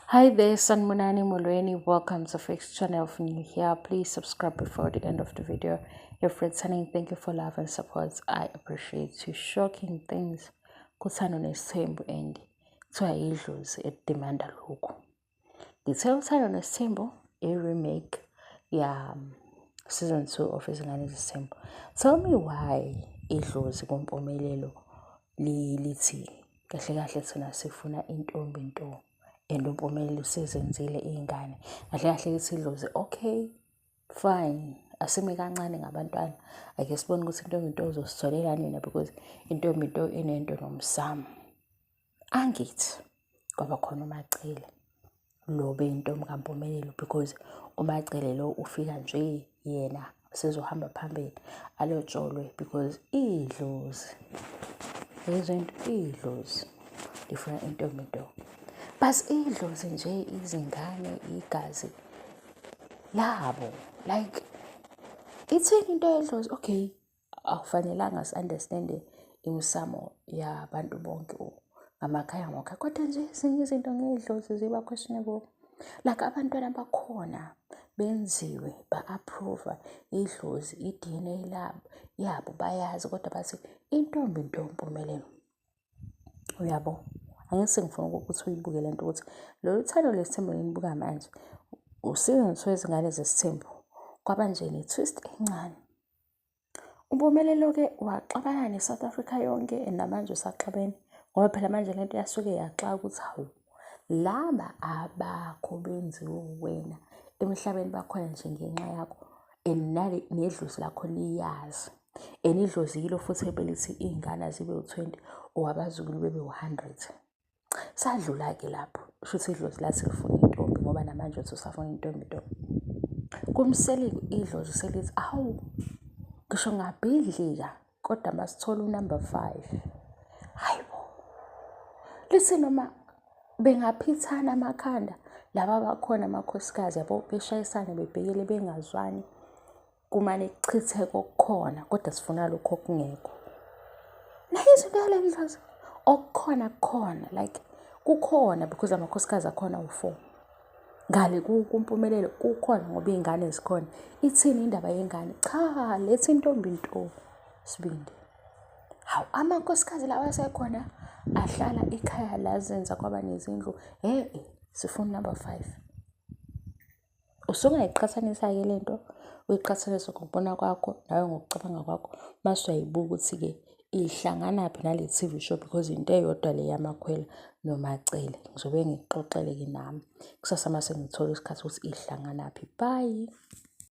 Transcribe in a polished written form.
Hi there, Sanmunani Mulweni. Welcome to Fix channel. If you're new here, please subscribe before the end of the video. If returning, thank you for love and support. I appreciate you. Shocking things. Kuthando nesithembu and kuthiwa idlozi edimanda lokhu. Ngithe uthando nesithembu i-remake season 2 of Izingane Ezisithembu. Tell me why idlozi kuMpumelelo lithi kahle kahle thina sifuna intombi nto. And uMpumelelo usezenzile iy'ngane kahle kahle lithi idlozi okay fine asime kancane ngabantwana ake sibone ukuthi intombi nto uzositholela nina because intombi nto inento nomsamo. Angithi kwaba khona uMacele lo beyintombi kaMpumelelo because uMacele lo ufika nje yena sezohamba phambili alotsholwe because idlozi izinto idlozi lifuna intombi nto. Bas idlozi nje izingane igazi labo like ithini into yedlozi. Okay, akufanelanga si-understand imisamo yabantu bonke ngamakhaya ngokhaya kodwa nje ezinye izinto ngedlozi ziba questionable. Like abantwana bakhona benziwe ba-approve idlozi i-DNA yabo bayazi kodwa bathi intombi nto Mpumelelo. Uyabo, angithi ngifuna ukuthi uyibuke lento ukuthi lolu thando lesithembu engilibuka manje useason 2 Izingane Ezisithembu kwaba nje ne-twist encane. uMpumelelo-ke waxabana ne-South Africa yonke namanje usaxabene ngoba phela manje lento yasuke yaxaka ukuthi hawu laba abakho benziwe wena emhlabeni bakhona nje ngenxa yakho and nedlozi lakho liyazi and idlozi yilo futhi ebelithi iy'ngane zibe u-20 or abazukulu bebe u-100. Sadlula-ke lapho shuthi idlozi lathi lifuna intombi ngoba namanje uthi usafuna intombi nto. Kumseli idlozi selithi awu ngisho ngabhidlika kodwa masithola unumber 5. Hayibo, lithi noma bengaphithana amakhanda laba bakhona amakhosikazi yabo beshayisana bebhekele bengazwani kumane kuchitheke okukhona kodwa sifuna lokho okungekho. Nayo izinto yale ndlozi okukhona kukhona like kukhona because amakhosikazi akhona u4 ngale kuMpumelelo kukhona ngoba iy'ngane zikhona. Ithini indaba yengane? Cha, lethi intombi nto Sibindi. Hawu amakhosikazi lawa asekhona ahlala ekhaya lazenza kwaba nezindlu sifuna number 5. Usungayiqhathanisa-ke lento uyiqhathanise ngokubona kwakho nawe ngokucabanga kwakho mase uyayibuka ukuthi-ke ihlanganaphi nale TV show because into eyodwa le yamakhwela noMacele ngizobe ngikuxoxele-ke nami kusasa mase ngithola isikhathi ukuthi ihlanganaphi. Bye.